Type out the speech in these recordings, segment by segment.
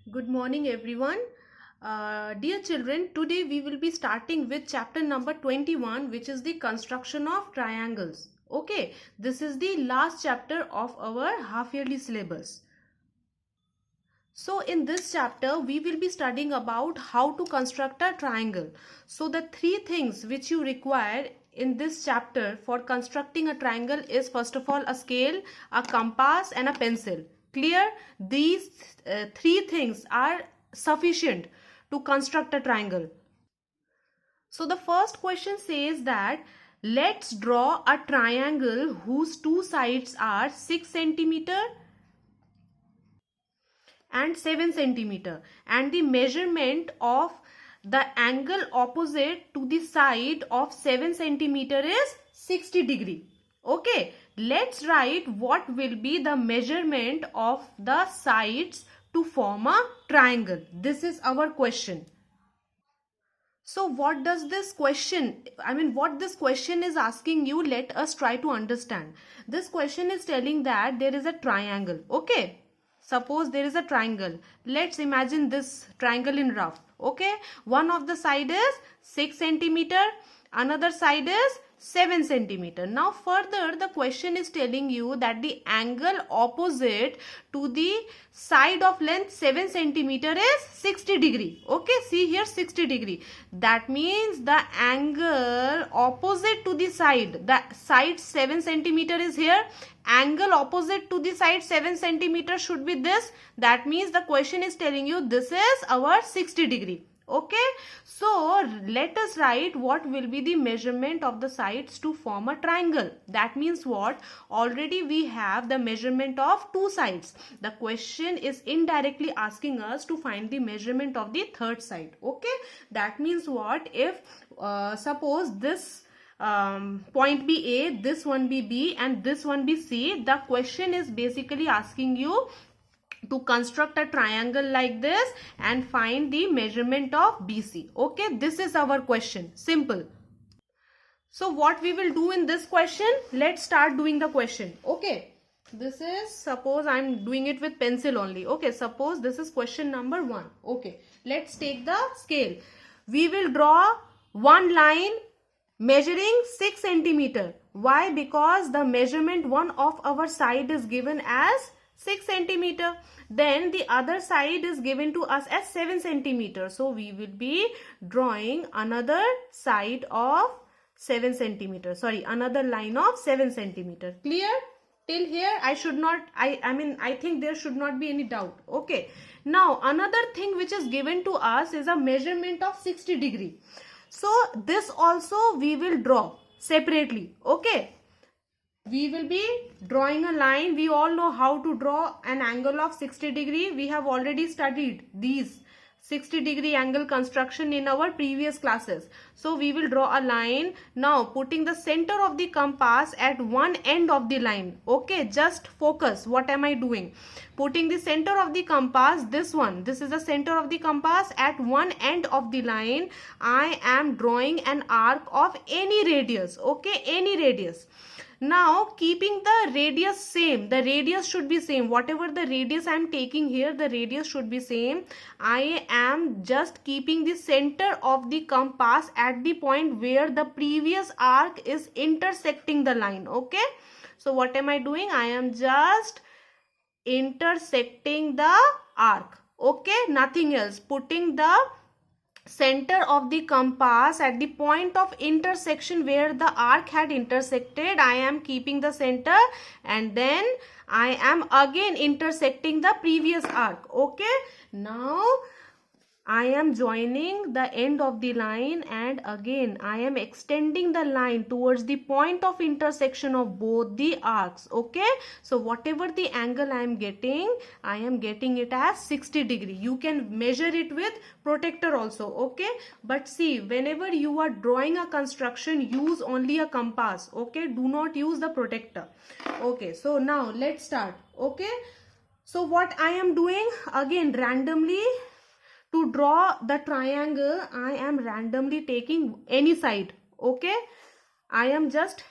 Good morning, everyone. Dear children, today we will be starting with chapter number 21, which is the construction of triangles. Okay, this is the last chapter of our half yearly syllabus. So in this chapter, we will be studying about how to construct a triangle. So the three things which you require in this chapter for constructing a triangle is first of all a scale, a compass and a pencil. Clear? These three things are sufficient to construct a triangle. So the first question says that let's draw a triangle whose two sides are 6 centimeter and 7 centimeter, and the measurement of the angle opposite to the side of 7 centimeter is 60 degree. Okay, let's write what will be the measurement of the sides to form a triangle. This is our question. So what does this question, what this question is asking you, let us try to understand. This question is telling that there is a triangle. Okay, suppose there is a triangle. Let's imagine this triangle in rough. Okay, one of the side is 6 centimeter, another side is 7 centimeter. Now further the question is telling you that the angle opposite to the side of length 7 centimeter is 60 degree. Okay, see here 60 degree. That means the angle opposite to the side 7 centimeter is here. Angle opposite to the side 7 centimeter should be this. That means the question is telling you this is our 60 degree. Okay, so let us write what will be the measurement of the sides to form a triangle. That means what? Already we have the measurement of two sides. The question is indirectly asking us to find the measurement of the third side. Okay, that means what? If suppose this point be A, this one be B and this one be C, the question is basically asking you to construct a triangle like this and find the measurement of BC. Okay, this is our question. Simple. So what we will do in this question, let's start doing the question. Okay, this is, suppose I'm doing it with pencil only. Okay, suppose this is question number 1. Okay, let's take the scale. We will draw one line measuring 6 centimeter. Why? Because the measurement one of our side is given as 6 centimeter. Then the other side is given to us as 7 centimeter. So we will be drawing another side of 7 centimeter. Sorry, another line of 7 centimeter. Clear? Till here I think there should not be any doubt. Okay. Now another thing which is given to us is a measurement of 60 degree. So this also we will draw separately. Okay. We will be drawing a line. We all know how to draw an angle of 60 degree. We have already studied these 60 degree angle construction in our previous classes. So we will draw a line. Now putting the center of the compass at one end of the line. Okay, just focus. What am I doing? Putting the center of the compass, this one. This is the center of the compass at one end of the line. I am drawing an arc of any radius. Okay, any radius. Now keeping the radius same, the radius should be same. Whatever the radius I am taking here, the radius should be same. I am just keeping the center of the compass at the point where the previous arc is intersecting the line. Okay, so what am I doing? I am just intersecting the arc. Okay, nothing else. Putting the center of the compass at the point of intersection where the arc had intersected. I am keeping the center and then I am again intersecting the previous arc. Okay, now I am joining the end of the line and again I am extending the line towards the point of intersection of both the arcs. Okay, so whatever the angle I am getting it as 60 degree. You can measure it with protractor also. Okay, but see, whenever you are drawing a construction, use only a compass. Okay, do not use the protractor. Okay, so now let's start. Okay, so what I am doing, again randomly, to draw the triangle, I am randomly taking any side. Okay, I am just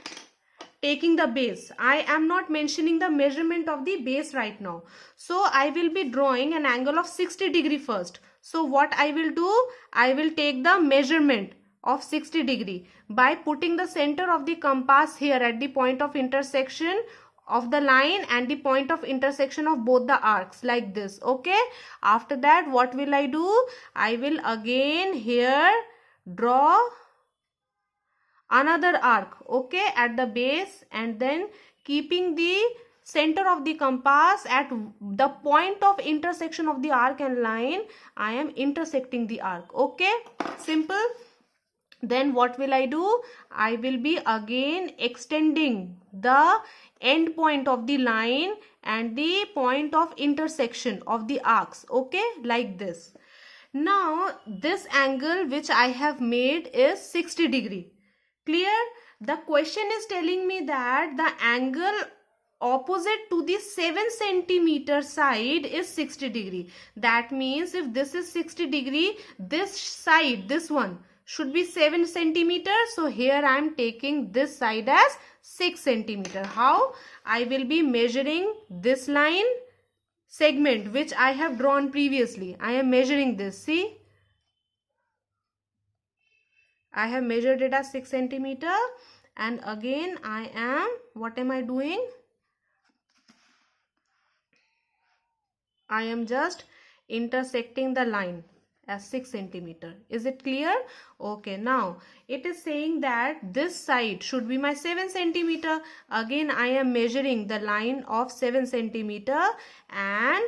taking the base. I am not mentioning the measurement of the base right now. So I will be drawing an angle of 60 degree first. So what I will do, I will take the measurement of 60 degree by putting the center of the compass here at the point of intersection of the line and the point of intersection of both the arcs, like this. Okay, after that what will I do, I will again here draw another arc, okay, at the base, and then keeping the center of the compass at the point of intersection of the arc and line, I am intersecting the arc. Okay, simple. Then what will I do, I will be again extending the end point of the line and the point of intersection of the arcs, okay, like this. Now this angle which I have made is 60 degree. Clear? The question is telling me that the angle opposite to the 7 centimeter side is 60 degree. That means if this is 60 degree, this side, this one, should be 7 centimeter. So here I am taking this side as 6 centimeter. How? I will be measuring this line segment which I have drawn previously. I am measuring this. See, I have measured it as 6 centimeter, and again I am, what am I doing? I am just intersecting the line as 6 centimeter. Is it clear? Okay, now it is saying that this side should be my 7 centimeter. Again I am measuring the line of 7 centimeter and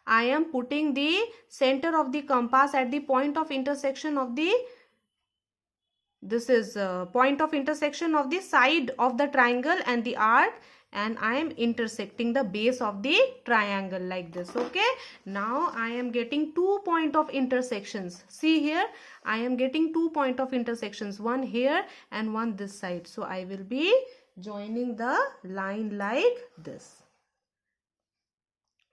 I am putting the center of the compass at the point of intersection of the, this is point of intersection of the side of the triangle and the arc, and I am intersecting the base of the triangle like this. Okay, now I am getting 2 point of intersections. See here, I am getting 2 point of intersections, one here and one this side. So I will be joining the line like this.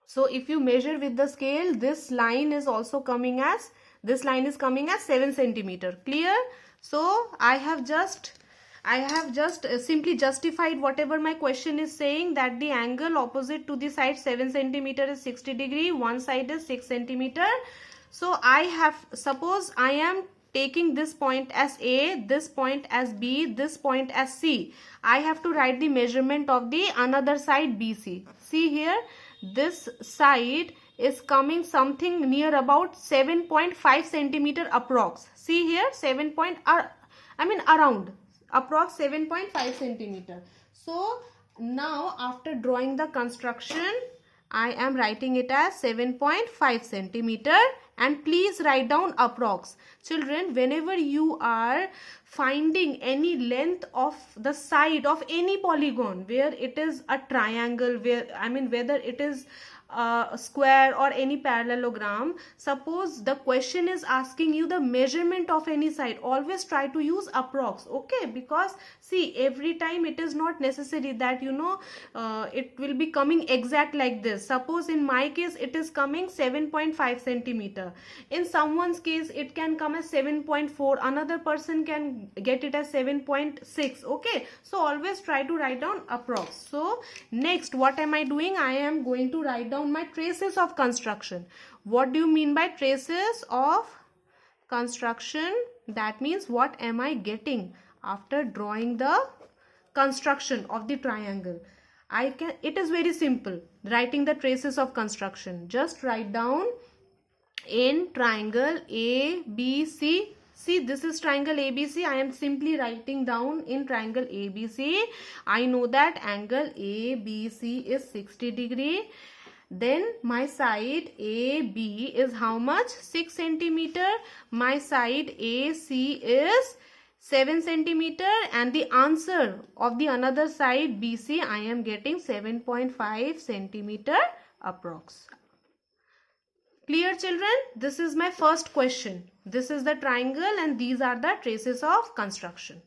So if you measure with the scale, this line is also coming as, this line is coming as 7 centimeter. Clear? So I have just simply justified whatever my question is saying, that the angle opposite to the side 7 centimeter is 60 degree, one side is 6 centimeter. So I have, suppose I am taking this point as A, this point as B, this point as C. I have to write the measurement of the another side BC. See here, this side is coming something near about 7.5 centimeter approx. See here, around approx 7.5 centimeter. So now after drawing the construction, I am writing it as 7.5 centimeter, and please write down approx. Children, whenever you are finding any length of the side of any polygon where it is a triangle, where whether it is a square or any parallelogram, suppose the question is asking you the measurement of any side, always try to use approx. Okay, because see, every time it is not necessary that it will be coming exact like this. Suppose in my case it is coming 7.5 centimeter, in someone's case it can come as 7.4, another person can get it as 7.6. okay, so always try to write down approx. So next, what am I doing? I am going to write down my traces of construction. What do you mean by traces of construction? That means what am I getting after drawing the construction of the triangle? It is very simple, writing the traces of construction. Just write down in triangle ABC. See, this is triangle ABC. I am simply writing down in triangle ABC. I know that angle ABC is 60 degree. Then my side AB is how much? 6 centimeter. My side AC is 7 centimeter, and the answer of the another side BC, I am getting 7.5 centimeter approx. Clear, children? This is my first question. This is the triangle and these are the traces of construction.